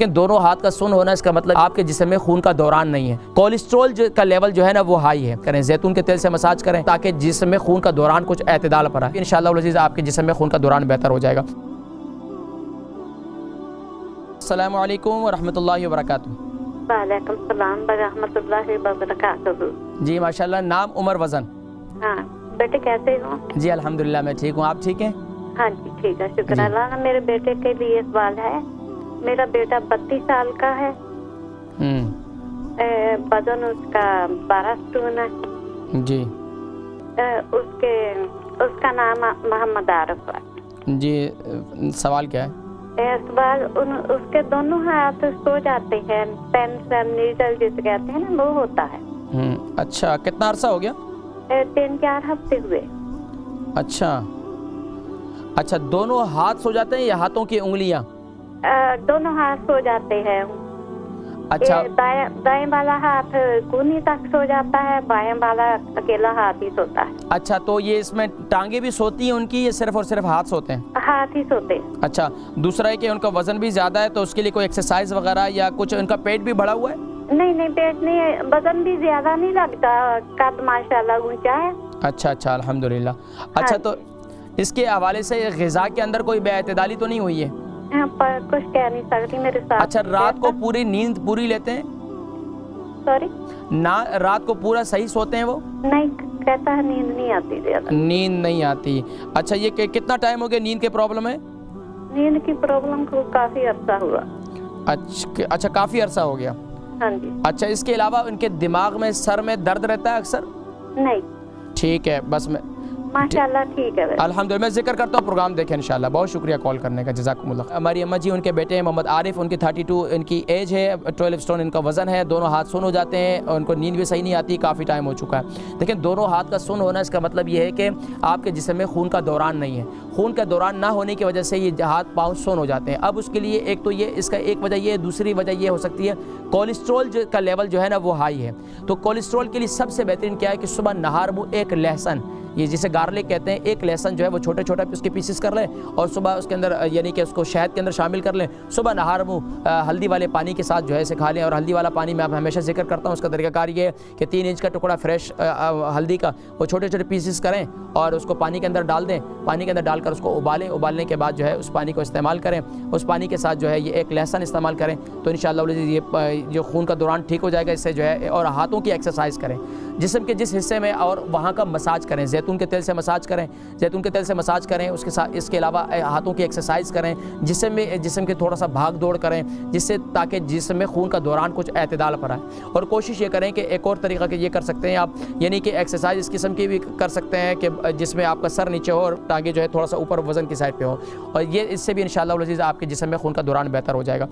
देखें दोनों हाथ का सुन्न होना इसका मतलब आपके जिस्म में खून का दौरान नहीं है। कोलेस्ट्रॉल का लेवल जो है ना वो हाई है, करें जैतून के तेल से मसाज करें ताकि जिस्म में खून का दौरान कुछ एतदाल पर आए। इंशाअल्लाह अज़ीज़ आपके जिस्म में खून का दौरान बेहतर हो जाएगा। अस्सलामु अलैकुम व रहमतुल्लाहि व बरकातुहू। वालेकुम सलाम व रहमतुल्लाहि व बरकातुहू। जी माशाल्लाह। नाम, उम्र, वज़न? हाँ बेटे कैसे हो? जी अल्हम्दुलिल्लाह मैं ठीक हूँ, आप ठीक हैं? हाँ जी ठीक है, शुक्र अल्लाह। मेरे बेटे के लिए सवाल है। मेरा बेटा 32 साल का है, वजन उसका 12 स्टोन है जी। उसका नाम मोहम्मद आरिफ है। जी सवाल क्या है? सवाल उसके दोनों हाथ सो जाते हैं, पेन नीडल जिसे कहते हैं ना वो होता है। अच्छा, कितना अरसा हो गया? 3-4 हफ्ते हुए। अच्छा, दोनों हाथ सो जाते हैं या हाथों की उंगलियां? दोनों हाथ सो जाते हैं। अच्छा, दाएं वाला हाथ कूहनी तक सो जाता है, बाएं वाला अकेला हाथ ही सोता है। अच्छा, तो ये इसमें टांगे भी सोती हैं उनकी या सिर्फ और सिर्फ हाथ सोते हैं? हाथ ही सोते हैं। अच्छा, दूसरा है कि उनका वजन भी ज्यादा है तो उसके लिए कोई एक्सरसाइज वगैरह या कुछ, उनका पेट भी बढ़ा हुआ है? नहीं पेट नहीं है, वजन भी ज्यादा नहीं लगता, कद माशाल्लाह ऊंचा है। अच्छा अल्हम्दुलिल्लाह। अच्छा, तो इसके हवाले से ग़िज़ा के अंदर कोई बेअतदाली तो नहीं हुई है? पर कुछ कह नहीं सकती मेरे साथ। अच्छा, रात को पूरी नींद पूरी लेते हैं? सॉरी ना, रात को पूरा सही सोते हैं वो? नहीं, कहता है नींद नहीं आती ज्यादा। नींद नहीं आती। अच्छा, ये कितना टाइम हो गया नींद के प्रॉब्लम है? नींद की प्रॉब्लम को काफी अरसा हुआ। अच्छा काफी अरसा हो गया। हाँ जी। अच्छा, इसके अलावा उनके दिमाग में, सर में दर्द रहता है अक्सर? नहीं। ठीक है, बस मैं माशाल्लाह ठीक है। अल्हम्दुलिल्लाह। मैं जिक्र करता हूँ, प्रोग्राम देखें इंशाल्लाह। बहुत शुक्रिया कॉल करने का, जज़ाकुमुल्लाह। हमारी अम्मा जी, उनके बेटे हैं मोहम्मद आरिफ, उनकी 32 इनकी एज है, 12 स्टोन इनका वज़न है, दोनों हाथ सुन्न हो जाते हैं और उनको नींद भी सही नहीं आती, काफ़ी टाइम हो चुका है। लेकिन दोनों हाथ का सुन्न होना इसका मतलब ये है कि आपके जिस्म में खून का दौरान नहीं है। खून का दौरान ना होने की वजह से ये हाथ पाँव सुन्न हो जाते हैं। अब उसके लिए एक तो ये, इसका एक वजह ये है, दूसरी वजह ये हो सकती है कोलेस्ट्रॉल का लेवल जो है ना वो हाई है। तो कोलेस्ट्रॉल के लिए सबसे बेहतरीन क्या है कि सुबह नहार मुँह एक लहसुन, ये जिसे गार्लिक कहते हैं, एक लहसुन जो है वो छोटे छोटे उसके पीसेस कर लें और सुबह उसके अंदर यानी कि उसको शहद के अंदर शामिल कर लें। सुबह नहार मुँह हल्दी वाले पानी के साथ जो है इसे खा लें। और हल्दी वाला पानी मैं हमेशा जिक्र करता हूँ, उसका तरीकाकार ये है कि 3 इंच का टुकड़ा फ्रेश हल्दी का वो छोटे छोटे पीसेस करें और उसको पानी के अंदर डाल दें। पानी के अंदर डालकर उसको उबालें। उबालने के बाद जो है उस पानी को इस्तेमाल करें। उस पानी के साथ जो है ये एक लहसुन इस्तेमाल करें तो इंशाअल्लाह ये जो खून का दौरान ठीक हो जाएगा इससे जो है। और हाथों की एक्सरसाइज करें, जिस्म के जिस हिस्से में, और वहाँ का मसाज करें, जैतून के तेल से मसाज करें, जैतून के तेल से मसाज करें। उसके साथ इसके अलावा हाथों की एक्सरसाइज करें, जिस्म के थोड़ा सा भाग दौड़ करें, जिससे ताकि जिस्म में खून का दौरान कुछ एतदाल पर आए। और कोशिश ये करें कि एक और तरीका कि ये कर सकते हैं आप, यानी कि एक्सरसाइज इस किस्म की भी कर सकते हैं कि जिसमें आपका सर नीचे हो और टांगे जो है थोड़ा सा ऊपर वजन की साइड पे हो, और ये इससे भी इंशाअल्लाह अज़ीज़ आपके जिस्म में खून का दौरान बेहतर हो जाएगा।